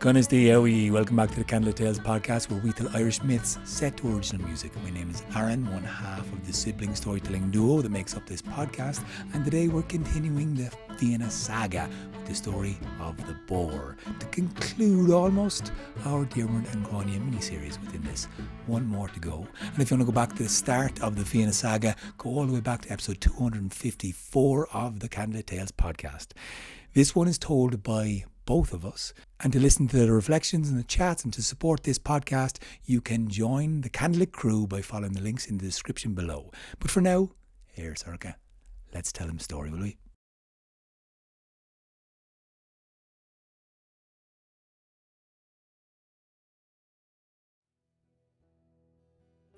Conas taoi. Welcome back to the Candlelit Tales podcast, where we tell Irish myths set to original music. My name is Aaron, one half of the sibling storytelling duo that makes up this podcast, and today we're continuing the Fianna Saga with the story of the Boar to conclude almost our Diarmuid and Gráinne mini-series within this. One more to go. And if you want to go back to the start of the Fianna Saga, go all the way back to episode 254 of the Candlelit Tales podcast. This one is told by both of us. And to listen to the reflections and the chats and to support this podcast, you can join the Candlelit crew by following the links in the description below. But for now, here's Urca. Let's tell him a story, will we?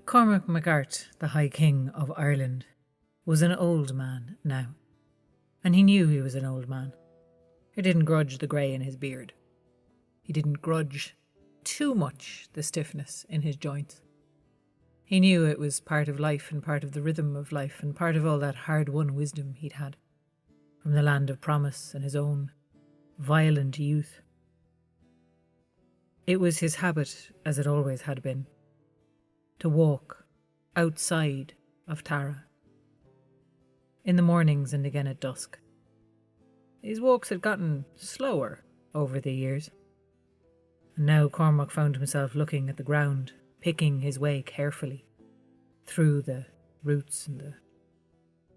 Cormac MacArt, the High King of Ireland, was an old man now. And he knew he was an old man. He didn't grudge the grey in his beard. He didn't grudge too much the stiffness in his joints. He knew it was part of life and part of the rhythm of life and part of all that hard-won wisdom he'd had from the land of promise and his own violent youth. It was his habit, as it always had been, to walk outside of Tara, in the mornings and again at dusk. These walks had gotten slower over the years, and now Cormac found himself looking at the ground, picking his way carefully through the roots and the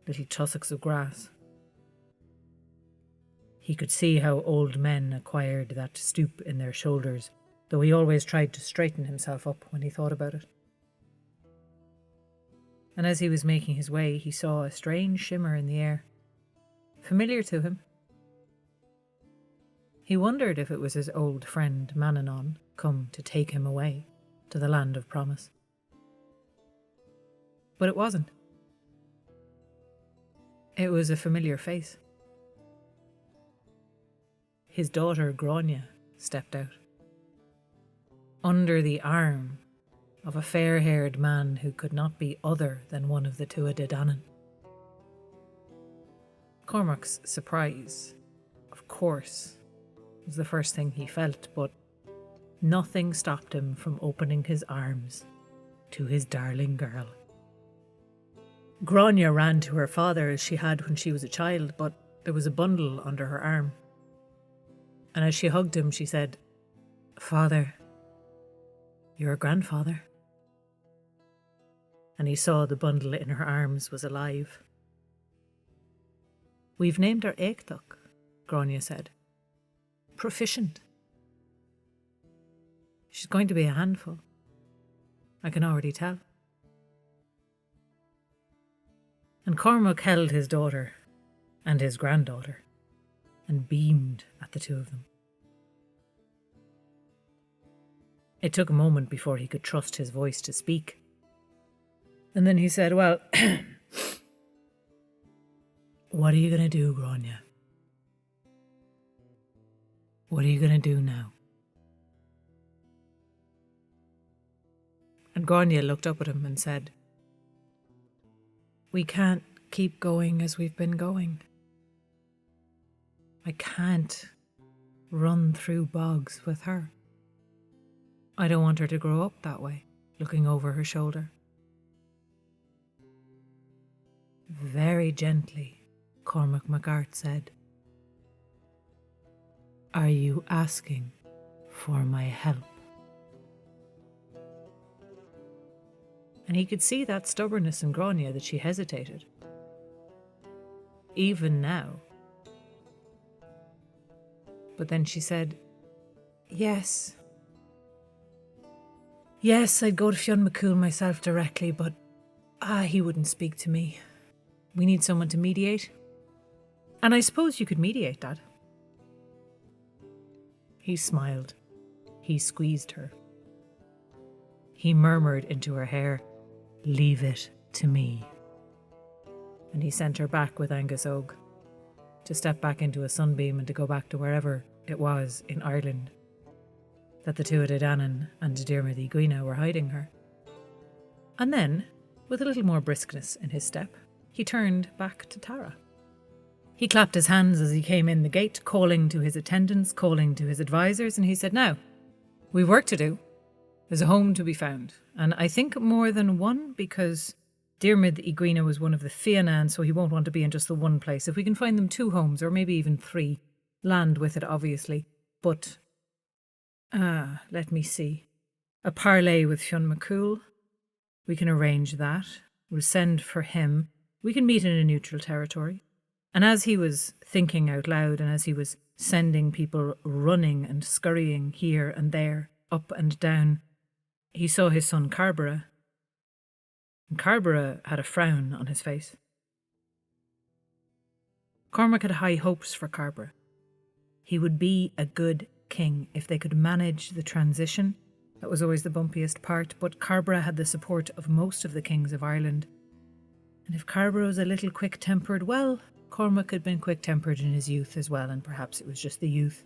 little tussocks of grass. He could see how old men acquired that stoop in their shoulders, though he always tried to straighten himself up when he thought about it. And as he was making his way, he saw a strange shimmer in the air, familiar to him. He wondered if it was his old friend Manannán come to take him away to the land of promise. But it wasn't. It was a familiar face. His daughter Gráinne stepped out, under the arm of a fair-haired man who could not be other than one of the taoi de Danann. Cormac's surprise, of course, was the first thing he felt, but nothing stopped him from opening his arms to his darling girl. Gráinne ran to her father as she had when she was a child, but there was a bundle under her arm. And as she hugged him, she said, "Father, your grandfather." And he saw the bundle in her arms was alive. "We've named her Éachdach," Gráinne said. "Proficient. She's going to be a handful. I can already tell." And Cormac held his daughter and his granddaughter and beamed at the two of them. It took a moment before he could trust his voice to speak. And then he said, "Well, what are you going to do, Gráinne? What are you going to do now?" And Gráinne looked up at him and said, "We can't keep going as we've been going. I can't run through bogs with her. I don't want her to grow up that way," looking over her shoulder. Very gently, Cormac MacArt said, "Are you asking for my help?" And he could see that stubbornness in Gráinne, that she hesitated. Even now. But then she said, Yes, I'd go to Fionn McCool myself directly, but he wouldn't speak to me. We need someone to mediate. And I suppose you could mediate that." He smiled. He squeezed her. He murmured into her hair, "Leave it to me." And he sent her back with Angus Og, to step back into a sunbeam and to go back to wherever it was in Ireland that the taoi de Danann and Diarmuid and Gráinne were hiding her. And then, with a little more briskness in his step, he turned back to Tara. He clapped his hands as he came in the gate, calling to his attendants, calling to his advisors, and he said, "Now, we've work to do. There's a home to be found, and I think more than one, because Diarmuid and Gráinne was one of the Fianna, and so he won't want to be in just the one place. If we can find them 2 homes, or maybe even 3, land with it, obviously. But, let me see. A parley with Fionn McCool. We can arrange that. We'll send for him. We can meet in a neutral territory." And as he was thinking out loud, and as he was sending people running and scurrying here and there, up and down, he saw his son Carbara. And Carbara had a frown on his face. Cormac had high hopes for Carbara. He would be a good king if they could manage the transition. That was always the bumpiest part, but Carbara had the support of most of the kings of Ireland. And if Carbara was a little quick-tempered, well, Cormac had been quick-tempered in his youth as well, and perhaps it was just the youth,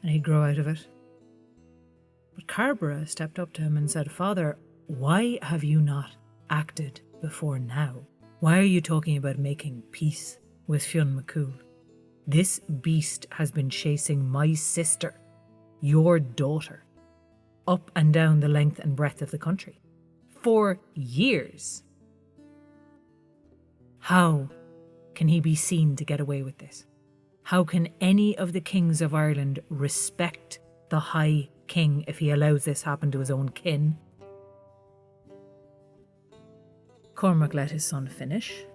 and he'd grow out of it. But Carbara stepped up to him and said, "Father, why have you not acted before now? Why are you talking about making peace with Fionn McCool? This beast has been chasing my sister, your daughter, up and down the length and breadth of the country for years. How can he be seen to get away with this? How can any of the kings of Ireland respect the High King if he allows this happen to his own kin?" Cormac let his son finish.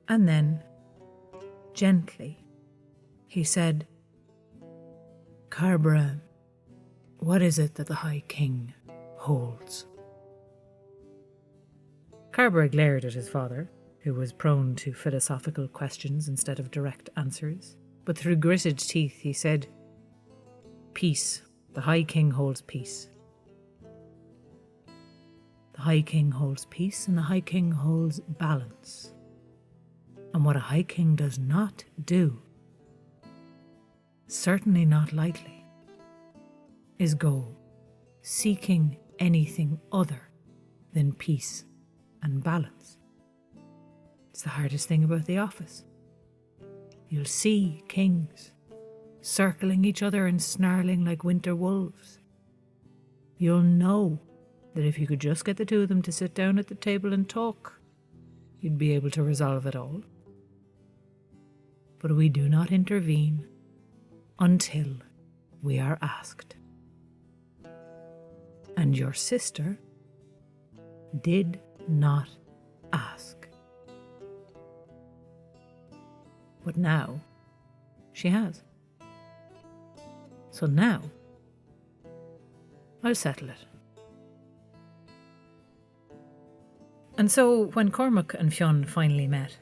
And then, gently, he said, "Carbara, what is it that the High King holds?" Carbara glared at his father, who was prone to philosophical questions instead of direct answers, but through gritted teeth he said, "Peace. The High King holds peace. The High King holds peace, and the High King holds balance. And what a High King does not do, certainly not lightly, is go seeking anything other than peace and balance. It's the hardest thing about the office. You'll see kings circling each other and snarling like winter wolves. You'll know that if you could just get the 2 of them to sit down at the table and talk, you'd be able to resolve it all. But we do not intervene until we are asked. And your sister did not ask. But now she has. So now I'll settle it." And so when Cormac and Fionn finally met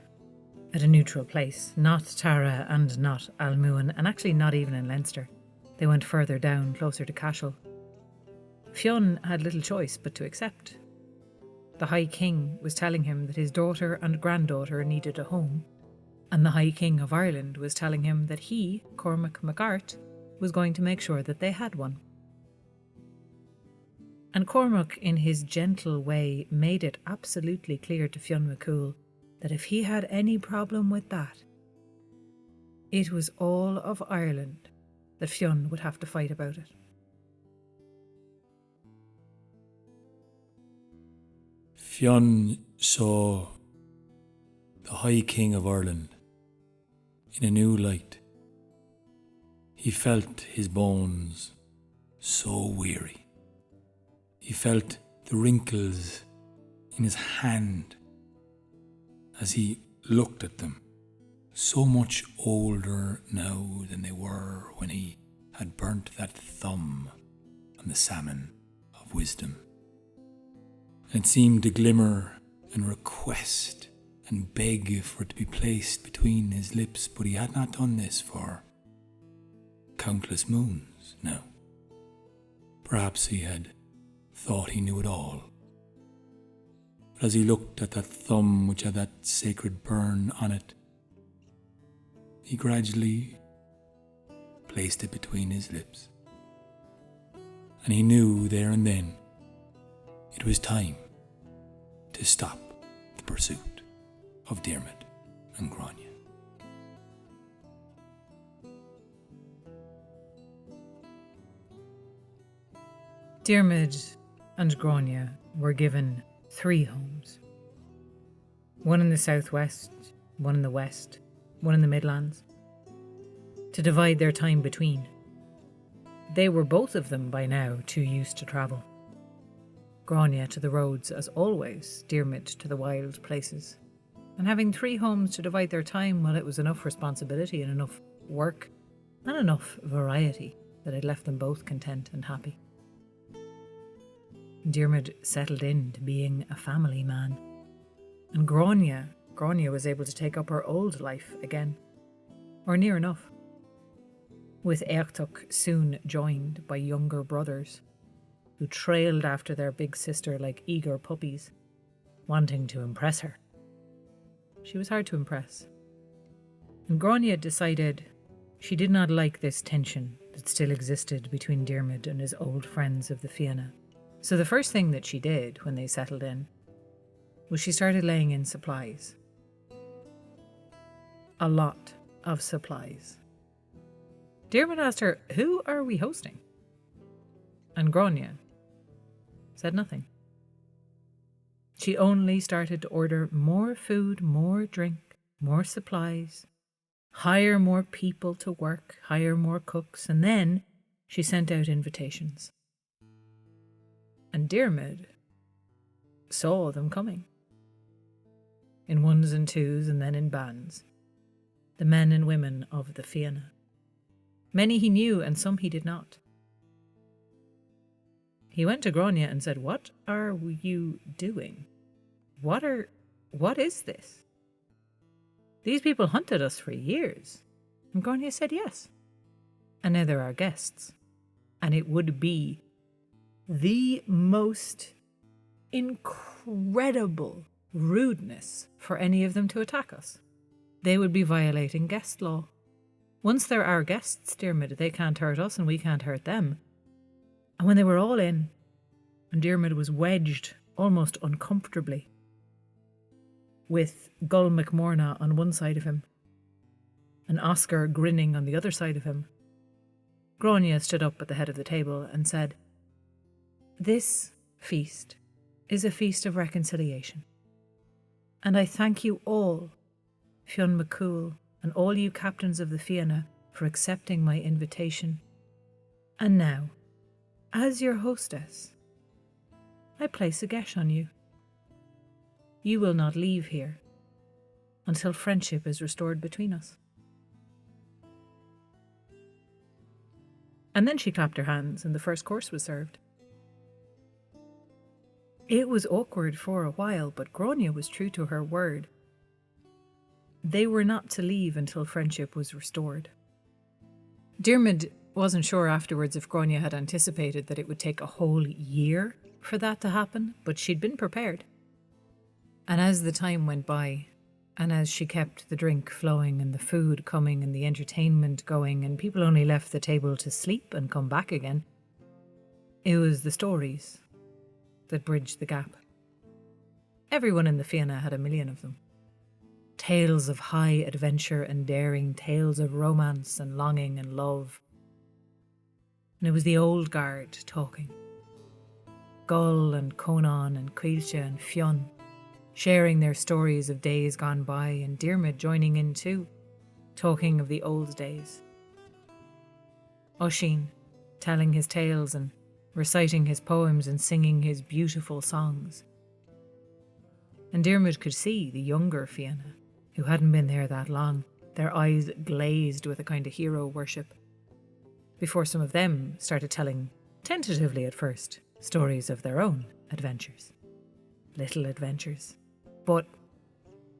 at a neutral place, not Tara and not Almuin, and actually not even in Leinster, they went further down, closer to Cashel, Fionn had little choice but to accept. The High King was telling him that his daughter and granddaughter needed a home, and the High King of Ireland was telling him that he, Cormac MacArt, was going to make sure that they had one. And Cormac, in his gentle way, made it absolutely clear to Fionn McCool that if he had any problem with that, it was all of Ireland that Fionn would have to fight about it. Fionn saw the High King of Ireland in a new light. He felt his bones so weary. He felt the wrinkles in his hand as he looked at them, so much older now than they were when he had burnt that thumb on the salmon of wisdom. And it seemed to glimmer and request and beg for it to be placed between his lips, but he had not done this for countless moons now. Perhaps he had thought he knew it all. But as he looked at that thumb which had that sacred burn on it, he gradually placed it between his lips. And he knew there and then it was time to stop the pursuit of Diarmuid and Gráinne. Diarmuid and Gráinne were given 3 homes. One in the southwest, one in the west, one in the Midlands, to divide their time between. They were both of them by now too used to travel. Gráinne to the roads as always, Diarmuid to the wild places. And having 3 homes to divide their time, well, it was enough responsibility and enough work and enough variety that it left them both content and happy. Diarmuid settled into being a family man. And Gráinne was able to take up her old life again, or near enough, with Éachtaich soon joined by younger brothers, who trailed after their big sister like eager puppies, wanting to impress her. She was hard to impress. And Gráinne decided she did not like this tension that still existed between Diarmuid and his old friends of the Fianna. So the first thing that she did when they settled in was she started laying in supplies. A lot of supplies. Diarmuid asked her, "Who are we hosting?" And Gráinne said nothing. She only started to order more food, more drink, more supplies, hire more people to work, hire more cooks, and then she sent out invitations. And Diarmuid saw them coming. In ones and twos and then in bands. The men and women of the Fianna. Many he knew and some he did not. He went to Gráinne and said, "What are you doing? What is this? These people hunted us for years." And Gráinne said yes. And now they're our guests. And it would be the most incredible rudeness for any of them to attack us. They would be violating guest law. Once they're our guests, Diarmuid, they can't hurt us and we can't hurt them. And when they were all in, and Diarmuid was wedged almost uncomfortably with Gull McMorna on one side of him and Oscar grinning on the other side of him, Gráinne stood up at the head of the table and said, "This feast is a feast of reconciliation. And I thank you all, Fionn McCool, and all you captains of the Fianna, for accepting my invitation. And now, as your hostess, I place a geis on you. You will not leave here until friendship is restored between us." And then she clapped her hands and the first course was served. It was awkward for a while, but Gráinne was true to her word. They were not to leave until friendship was restored. Diarmuid wasn't sure afterwards if Gráinne had anticipated that it would take a whole year for that to happen, but she'd been prepared. And as the time went by, and as she kept the drink flowing and the food coming and the entertainment going, and people only left the table to sleep and come back again, it was the stories that bridged the gap. Everyone in the Fianna had a million of them. Tales of high adventure and daring, tales of romance and longing and love. And it was the old guard talking. Gull and Conan and Caoilte and Fionn, sharing their stories of days gone by, and Diarmuid joining in too, talking of the old days. Oisín telling his tales and reciting his poems and singing his beautiful songs. And Diarmuid could see the younger Fianna, who hadn't been there that long, their eyes glazed with a kind of hero worship, before some of them started telling, tentatively at first, stories of their own adventures. Little adventures. But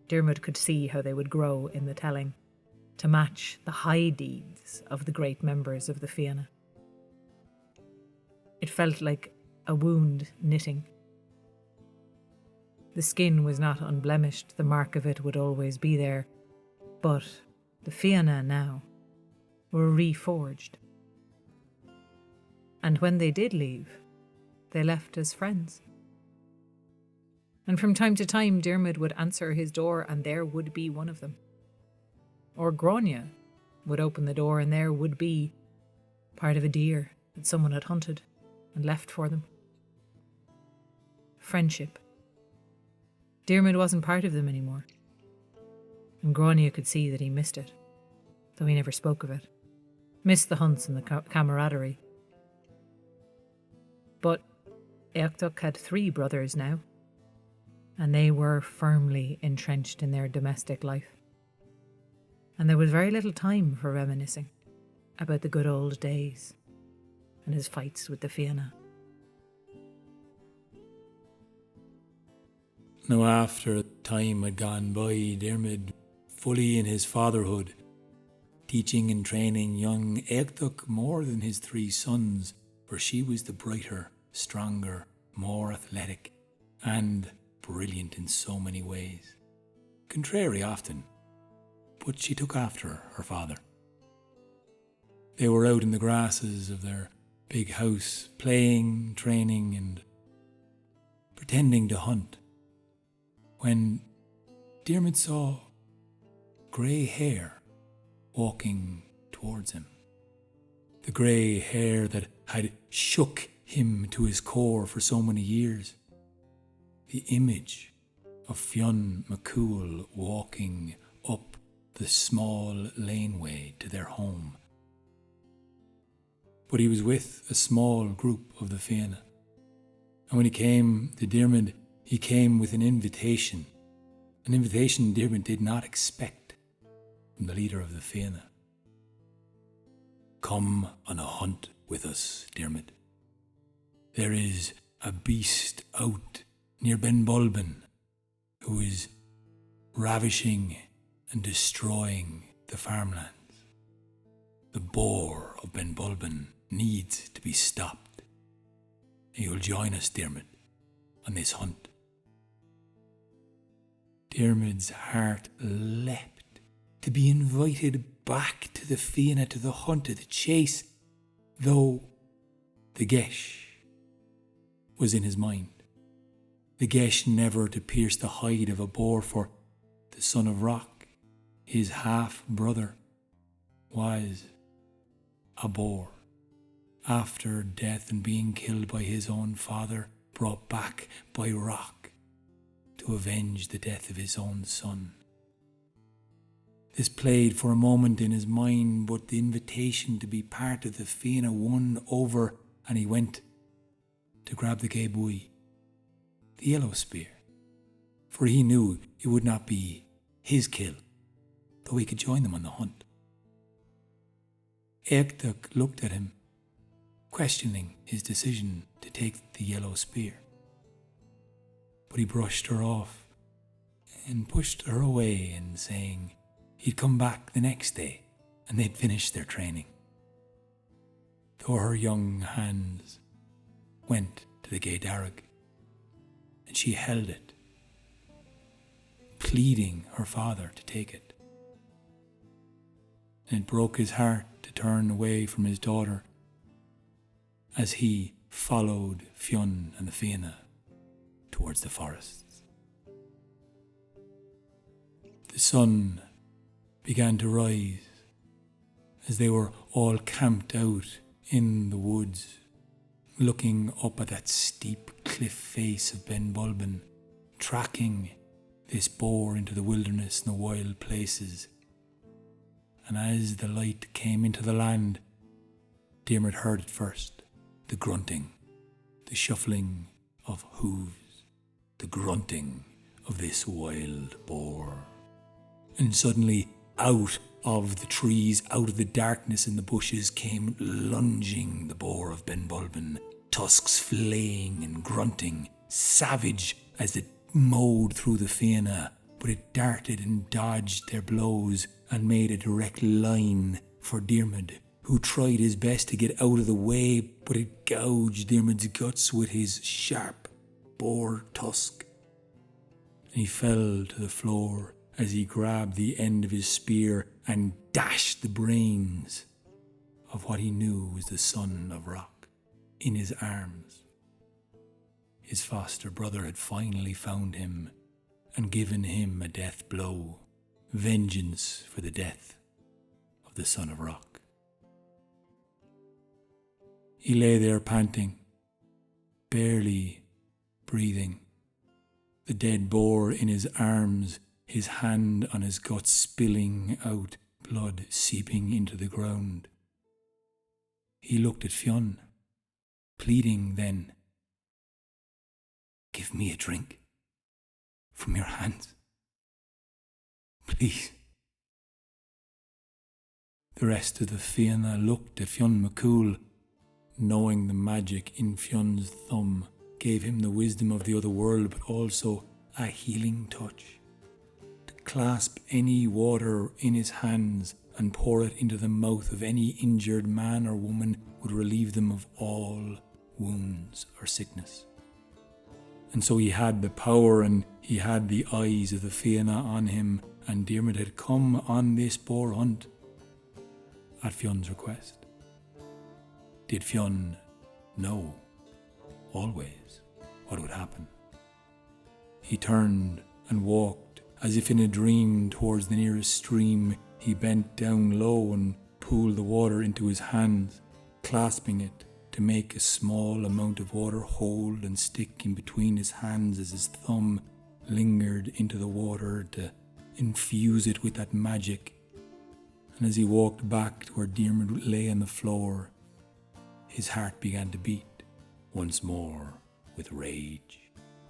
Diarmuid could see how they would grow in the telling, to match the high deeds of the great members of the Fianna. It felt like a wound knitting. The skin was not unblemished, the mark of it would always be there, but the Fianna now were reforged. And when they did leave, they left as friends. And from time to time, Diarmuid would answer his door and there would be one of them. Or Gráinne would open the door and there would be part of a deer that someone had hunted and left for them. Friendship. Diarmuid wasn't part of them anymore. And Gráinne could see that he missed it, though he never spoke of it. Missed the hunts and the camaraderie. But Éachtach had 3 brothers now, and they were firmly entrenched in their domestic life. And there was very little time for reminiscing about the good old days and his fights with the Fianna. Now after time had gone by, Diarmuid, fully in his fatherhood, teaching and training young Éachtach more than his 3 sons, for she was the brighter, stronger, more athletic, and brilliant in so many ways. Contrary often, but she took after her father. They were out in the grasses of their big house, playing, training, and pretending to hunt, when Diarmuid saw grey hair walking towards him. The grey hair that had shook him to his core for so many years. The image of Fionn McCool walking up the small laneway to their home. But he was with a small group of the Fianna. And when he came to Diarmuid, he came with an invitation Diarmuid did not expect from the leader of the Fianna. Come on a hunt with us, Diarmuid. There is a beast out near Benbulben who is ravishing and destroying the farmlands. The Boar of Benbulben needs to be stopped. And you'll join us, Diarmuid, on this hunt. Diarmuid's heart leapt to be invited back to the Fianna, to the hunt, to the chase, though the geis was in his mind. The geis never to pierce the hide of a boar, for the son of Rock, his half-brother, was a boar. After death and being killed by his own father, brought back by Rock to avenge the death of his own son. This played for a moment in his mind, but the invitation to be part of the Fianna won over, and he went to grab the Gaebui, the yellow spear, for he knew it would not be his kill, though he could join them on the hunt. Éachtach looked at him, questioning his decision to take the yellow spear. But he brushed her off and pushed her away, and saying he'd come back the next day and they'd finish their training. Though her young hands went to the Gaedarag, and she held it, pleading her father to take it. And it broke his heart to turn away from his daughter as he followed Fionn and the Fianna towards the forests. The sun began to rise as they were all camped out in the woods, looking up at that steep cliff face of Benbulben, tracking this boar into the wilderness and the wild places. And as the light came into the land, Diarmuid heard it first, the grunting, the shuffling of hooves, the grunting of this wild boar. And suddenly, out of the trees, out of the darkness in the bushes, came lunging the boar of Benbulben, tusks flaying and grunting, savage as it mowed through the Fianna, but it darted and dodged their blows and made a direct line for Diarmuid, who tried his best to get out of the way, but it gouged Diarmuid's guts with his sharp boar tusk. And he fell to the floor as he grabbed the end of his spear and dashed the brains of what he knew was the son of Rock in his arms. his foster brother had finally found him and given him a death blow, vengeance for the death of the son of rock. He lay there panting, barely breathing, the dead boar in his arms, his hand on his guts spilling out, blood seeping into the ground. He looked at Fionn, pleading then, "Give me a drink from your hands, please." The rest of the Fianna looked at Fionn McCool, knowing the magic in Fionn's thumb gave him the wisdom of the other world, but also a healing touch. To clasp any water in his hands and pour it into the mouth of any injured man or woman would relieve them of all wounds or sickness. And so he had the power and he had the eyes of the Fianna on him, and Diarmuid had come on this boar hunt at Fionn's request. Did Fionn know always what would happen? He turned and walked as if in a dream towards the nearest stream. He bent down low and pooled the water into his hands, clasping it to make a small amount of water hold and stick in between his hands as his thumb lingered into the water to infuse it with that magic. And as he walked back to where Diarmuid lay on the floor, his heart began to beat once more with rage,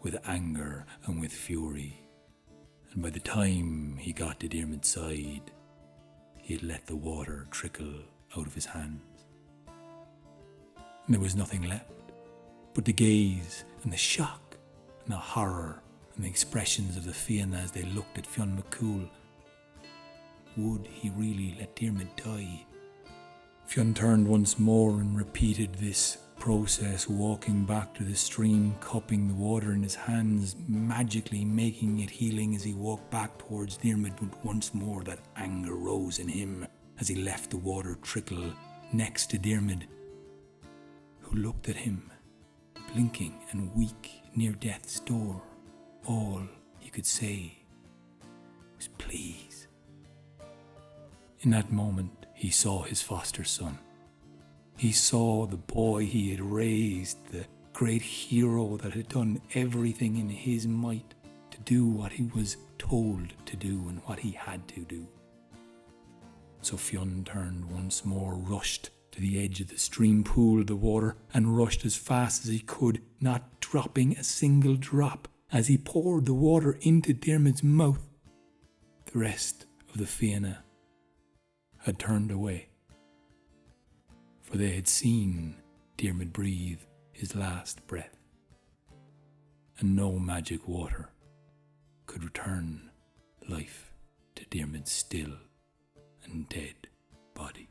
with anger and with fury. And by the time he got to Diarmuid's side, he had let the water trickle out of his hands. And there was nothing left but the gaze and the shock and the horror and the expressions of the Fianna as they looked at Fionn McCool. Would he really let Diarmuid die? Fionn turned once more and repeated this process, walking back to the stream, cupping the water in his hands, magically making it healing as he walked back towards Diarmuid. But once more that anger rose in him as he left the water trickle next to Diarmuid, who looked at him, blinking and weak near death's door. All he could say was, "Please." In that moment, he saw his foster son. He saw the boy he had raised, the great hero that had done everything in his might to do what he was told to do and what he had to do. So Fionn turned once more, rushed to the edge of the stream, pooled the water, and rushed as fast as he could, not dropping a single drop as he poured the water into Diarmuid's mouth. The rest of the Fianna had turned away, for they had seen Diarmuid breathe his last breath, and no magic water could return life to Diarmuid's still and dead body.